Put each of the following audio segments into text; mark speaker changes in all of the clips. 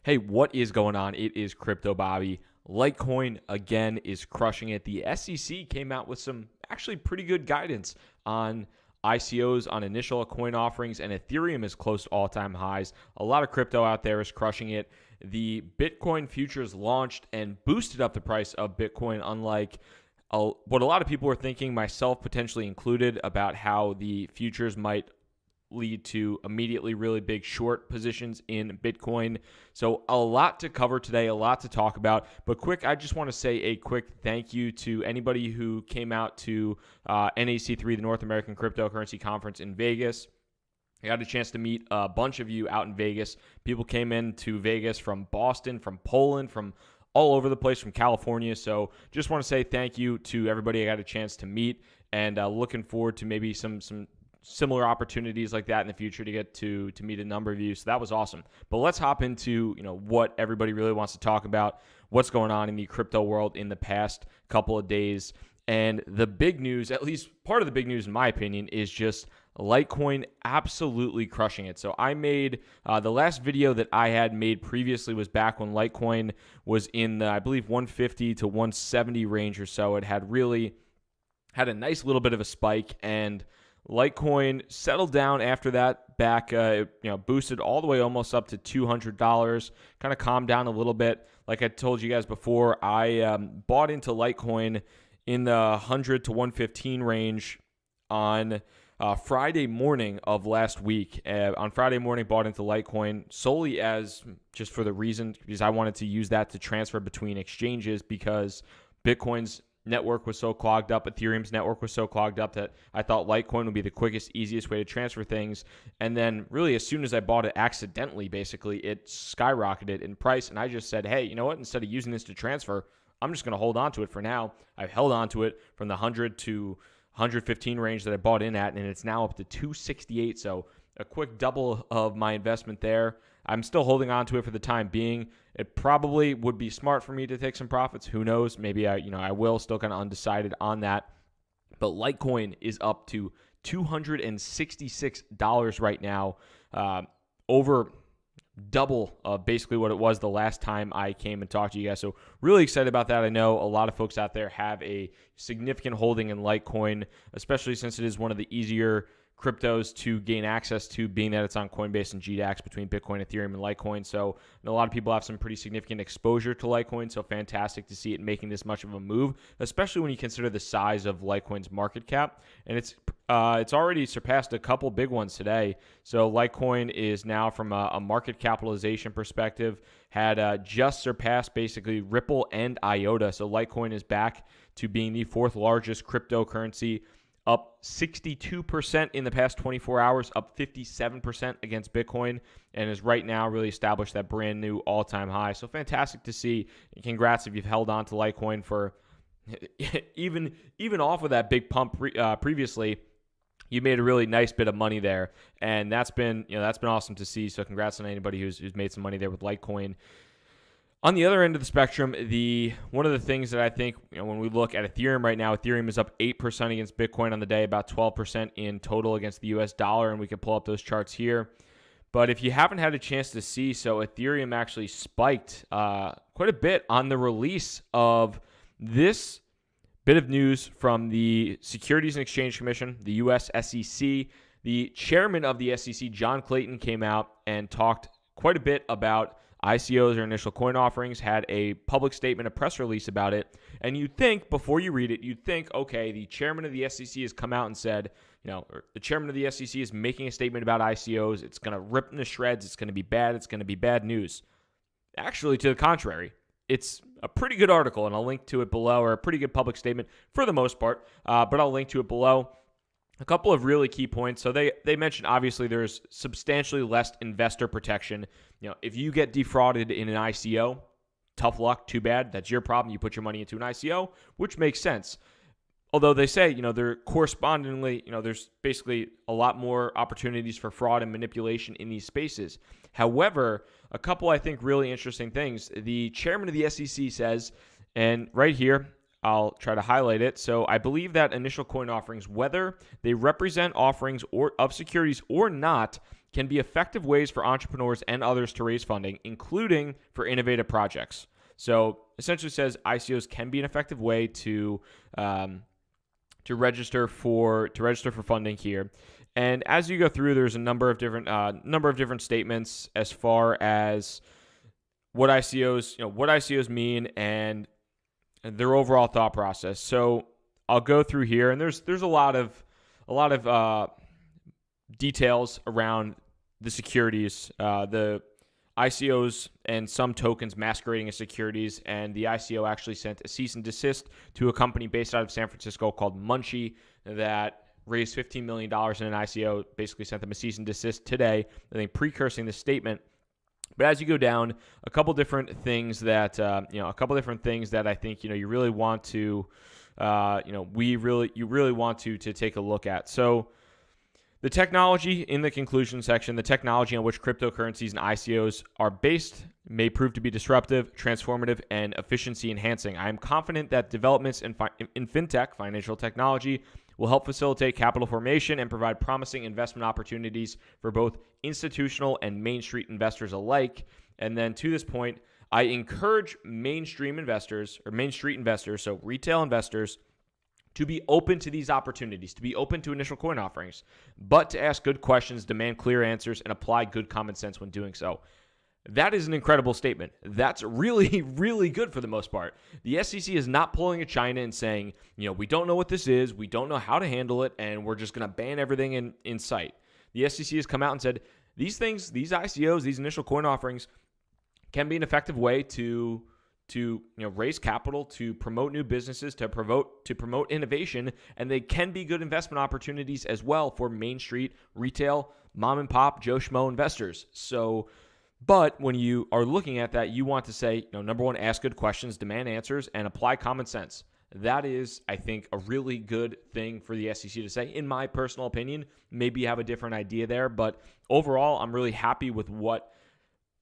Speaker 1: Hey, what is going on? It is Crypto Bobby. Litecoin, again, is crushing it. The SEC came out with some actually pretty good guidance on ICOs, on initial coin offerings, and Ethereum is close to all-time highs. A lot of crypto out there is crushing it. The Bitcoin futures launched and boosted up the price of Bitcoin, unlike what a lot of people were thinking, myself potentially included, about how the futures might lead to immediately really big short positions in Bitcoin. So a lot to cover today, a lot to talk about. But quick, I just want to say a quick thank you to anybody who came out to NAC3, the North American Cryptocurrency Conference in Vegas. I got a chance to meet a bunch of you out in Vegas. People came into Vegas from Boston, from Poland, from all over the place, from California. So just want to say thank you to everybody I got a chance to meet, and looking forward to maybe some similar opportunities like that in the future to get to meet a number of you. So that was awesome. But let's hop into what everybody really wants to talk about, what's going on in the crypto world in the past couple of days. And the big news, at least part of the big news in my opinion, is just Litecoin absolutely crushing it. So I made the last video that I had made previously was back when Litecoin was in the, I believe, 150 to 170 range or so. It had really had a nice little bit of a spike, and Litecoin settled down after that, back, boosted all the way almost up to $200, kind of calmed down a little bit. Like I told you guys before, I bought into Litecoin in the 100 to 115 range on Friday morning of last week. On Friday morning, bought into Litecoin solely as just for the reason because I wanted to use that to transfer between exchanges, because Bitcoin's network was so clogged up, Ethereum's network was so clogged up, that I thought Litecoin would be the quickest, easiest way to transfer things. And then really as soon as I bought it accidentally, basically, it skyrocketed in price. And I just said, hey, you know what? Instead of using this to transfer, I'm just going to hold on to it for now. I've held on to it from the 100 to 115 range that I bought in at, and it's now up to 268. So a quick double of my investment there. I'm still holding on to it for the time being. It probably would be smart for me to take some profits. Who knows? Maybe I will. Still kind of undecided on that. But Litecoin is up to $266 right now, over double basically what it was the last time I came and talked to you guys. So really excited about that. I know a lot of folks out there have a significant holding in Litecoin, especially since it is one of the easier cryptos to gain access to, being that it's on Coinbase and GDAX between Bitcoin, Ethereum, and Litecoin. So a lot of people have some pretty significant exposure to Litecoin, so fantastic to see it making this much of a move, especially when you consider the size of Litecoin's market cap. And it's already surpassed a couple big ones today. So Litecoin is now, from a market capitalization perspective, had just surpassed basically Ripple and IOTA. So Litecoin is back to being the fourth largest cryptocurrency, up 62% in the past 24 hours, up 57% against Bitcoin, and is right now really established that brand new all-time high. So fantastic to see. And congrats if you've held on to Litecoin for even off of that big pump previously. You made a really nice bit of money there, and that's been awesome to see. So congrats on anybody who's made some money there with Litecoin. On the other end of the spectrum, one of the things that I think, when we look at Ethereum right now, Ethereum is up 8% against Bitcoin on the day, about 12% in total against the US dollar, and we can pull up those charts here. But if you haven't had a chance to see, so Ethereum actually spiked quite a bit on the release of this bit of news from the Securities and Exchange Commission, the US SEC. The chairman of the SEC, John Clayton, came out and talked quite a bit about ICOs, or initial coin offerings, had a public statement, a press release about it. And you'd think, before you read it, okay, the chairman of the SEC has come out and said, or the chairman of the SEC is making a statement about ICOs. It's going to rip in the shreds. It's going to be bad. It's going to be bad news. Actually, to the contrary, it's a pretty good article, and I'll link to it below, or a pretty good public statement for the most part, but I'll link to it below. A couple of really key points. So they mentioned, obviously, there's substantially less investor protection. If you get defrauded in an ICO, tough luck, too bad. That's your problem. You put your money into an ICO, which makes sense. Although they say, there correspondingly, there's basically a lot more opportunities for fraud and manipulation in these spaces. However, a couple, I think, really interesting things. The chairman of the SEC says, and right here, I'll try to highlight it. So I believe that initial coin offerings, whether they represent offerings of securities or not, can be effective ways for entrepreneurs and others to raise funding, including for innovative projects. So essentially says ICOs can be an effective way to register for funding here. And as you go through, there's a number of different statements as far as what ICOs mean and their overall thought process. So I'll go through here, and there's a lot of details around the securities, the ICOs and some tokens masquerading as securities, and the ICO actually sent a cease and desist to a company based out of San Francisco called Munchie that raised $15 million in an ICO, basically sent them a cease and desist today, I think precursing this statement. But as you go down, a couple different things that I think you really want to, you really want to take a look at. So the technology in the conclusion section, the technology on which cryptocurrencies and ICOs are based may prove to be disruptive, transformative, and efficiency enhancing. I am confident that developments in fintech, financial technology, will help facilitate capital formation and provide promising investment opportunities for both institutional and Main Street investors alike. And then to this point, I encourage Main Street investors, so retail investors, to be open to these opportunities, to be open to initial coin offerings, but to ask good questions, demand clear answers, and apply good common sense when doing so. That is an incredible statement. That's really, really good for the most part. The SEC is not pulling a China and saying, we don't know what this is, we don't know how to handle it, and we're just going to ban everything in sight. The SEC has come out and said, these things, these ICOs, these initial coin offerings can be an effective way to raise capital, to promote new businesses, to promote innovation, and they can be good investment opportunities as well for Main Street, retail, mom and pop, Joe Schmo investors. But when you are looking at that, you want to say, number one, ask good questions, demand answers, and apply common sense. That is, I think, a really good thing for the SEC to say, in my personal opinion. Maybe you have a different idea there, but overall, I'm really happy with what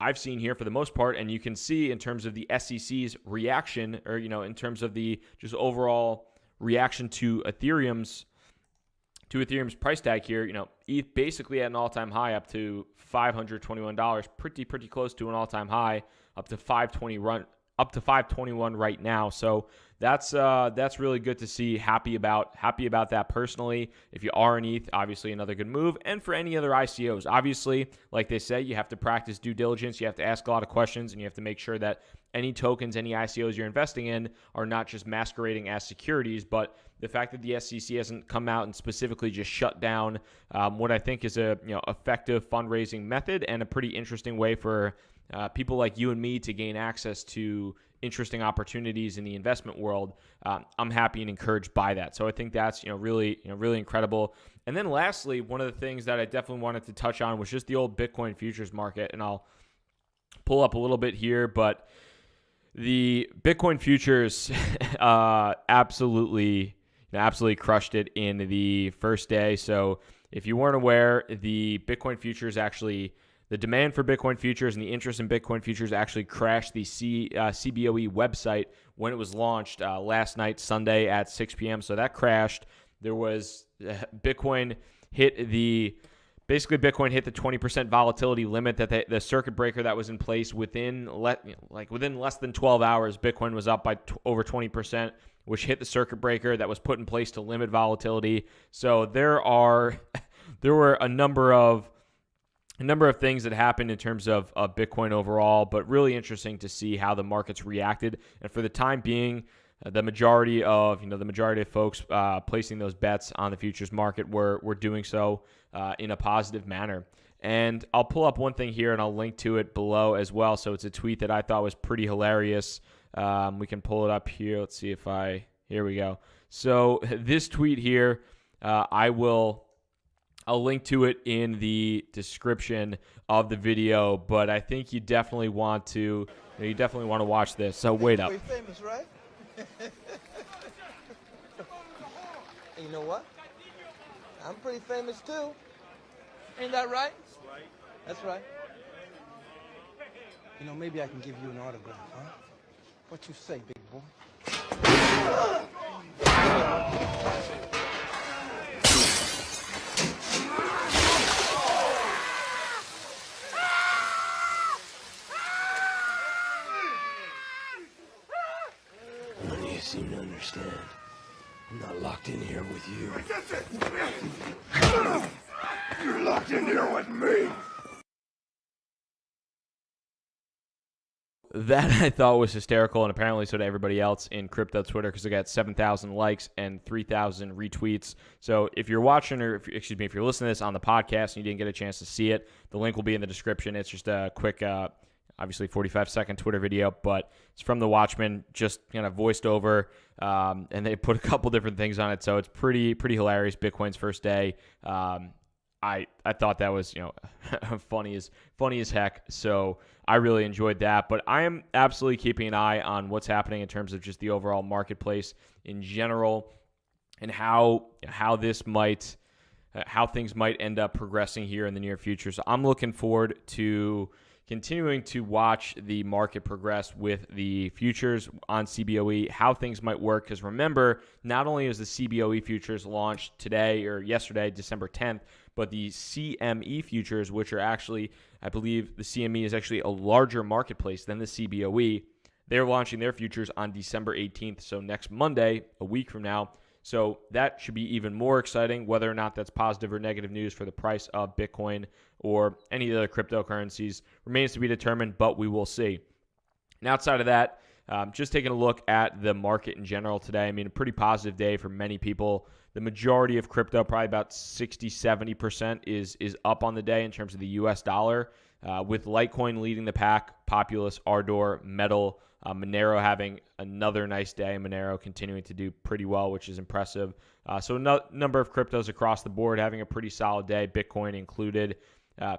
Speaker 1: I've seen here for the most part, and you can see in terms of the SEC's reaction, or in terms of the just overall reaction to Ethereum's price tag here. ETH basically at an all-time high up to $521, pretty close to an all-time high, up to 521 right now. So that's really good to see. Happy about that personally. If you are an ETH, obviously another good move. And for any other ICOs, obviously, like they say, you have to practice due diligence. You have to ask a lot of questions, and you have to make sure that any tokens, any ICOs you're investing in are not just masquerading as securities. But the fact that the SEC hasn't come out and specifically just shut down what I think is a effective fundraising method and a pretty interesting way for people like you and me to gain access to interesting opportunities in the investment world, I'm happy and encouraged by that. So I think that's really incredible. And then lastly, one of the things that I definitely wanted to touch on was just the old Bitcoin futures market, and I'll pull up a little bit here, but the Bitcoin futures absolutely crushed it in the first day. So if you weren't aware, the Bitcoin futures actually, the demand for Bitcoin futures and the interest in Bitcoin futures actually crashed the CBOE website when it was launched last night, Sunday at 6 p.m. So that crashed. There was Bitcoin hit the 20% volatility limit that the circuit breaker that was in place within less than 12 hours. Bitcoin was up by over 20%, which hit the circuit breaker that was put in place to limit volatility. So there were a number of things that happened in terms of Bitcoin overall, but really interesting to see how the markets reacted. And for the time being, the majority of folks placing those bets on the futures market were doing so in a positive manner. And I'll pull up one thing here and I'll link to it below as well. So it's a tweet that I thought was pretty hilarious. We can pull it up here. Let's see here we go. So this tweet here, I'll link to it in the description of the video, but I think you definitely want to watch this. So wait up.
Speaker 2: Pretty famous, right? You know what? I'm pretty famous too. Ain't that right? That's right. That's right. Maybe I can give you an autograph, huh? What you say, big boy? seem to understand. I'm not locked in here with you. You're locked in here with me.
Speaker 1: That I thought was hysterical, and apparently so did everybody else in crypto Twitter, because it got 7,000 likes and 3,000 retweets. So if you're watching, or if you're listening to this on the podcast and you didn't get a chance to see it, the link will be in the description. It's just a quick, obviously 45-second Twitter video, but it's from the Watchman, just kind of voiced over, and they put a couple different things on it, so it's pretty hilarious. Bitcoin's first day. I thought that was, funny as heck. So I really enjoyed that. But I am absolutely keeping an eye on what's happening in terms of just the overall marketplace in general, and how things might end up progressing here in the near future. So I'm looking forward to continuing to watch the market progress with the futures on CBOE, how things might work. Because remember, not only is the CBOE futures launched today or yesterday, December 10th, but the CME futures, which are actually, I believe the CME is actually a larger marketplace than the CBOE. They're launching their futures on December 18th, so next Monday, a week from now. So that should be even more exciting. Whether or not that's positive or negative news for the price of Bitcoin or any of the other cryptocurrencies remains to be determined, but we will see. And outside of that, just taking a look at the market in general today, I mean, a pretty positive day for many people. The majority of crypto, probably about 60-70%, is up on the day in terms of the US dollar, with Litecoin leading the pack, Populous, Ardor, Metal, Monero having another nice day. Monero continuing to do pretty well, which is impressive. So a number of cryptos across the board having a pretty solid day, Bitcoin included.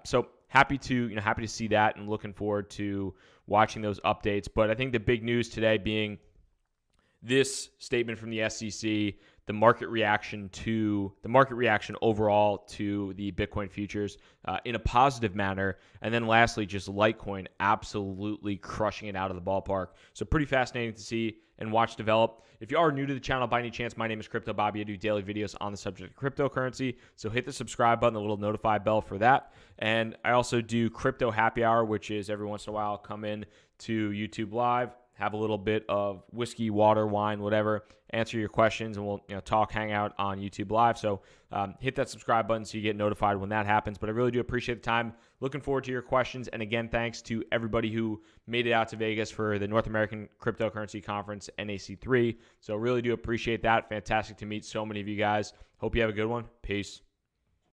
Speaker 1: So happy to see that, and looking forward to watching those updates. But I think the big news today being this statement from the SEC, the market reaction overall to the Bitcoin futures in a positive manner, and then lastly, just Litecoin absolutely crushing it out of the ballpark. So pretty fascinating to see and watch develop. If you are new to the channel by any chance, my name is Crypto Bobby. I do daily videos on the subject of cryptocurrency, so hit the subscribe button, the little notify bell for that. And I also do Crypto Happy Hour, which is every once in a while I'll come in to YouTube Live, have a little bit of whiskey, water, wine, whatever, answer your questions, and we'll talk, hang out on YouTube Live. So hit that subscribe button so you get notified when that happens. But I really do appreciate the time. Looking forward to your questions. And again, thanks to everybody who made it out to Vegas for the North American Cryptocurrency Conference, NAC3. So really do appreciate that. Fantastic to meet so many of you guys. Hope you have a good one. Peace.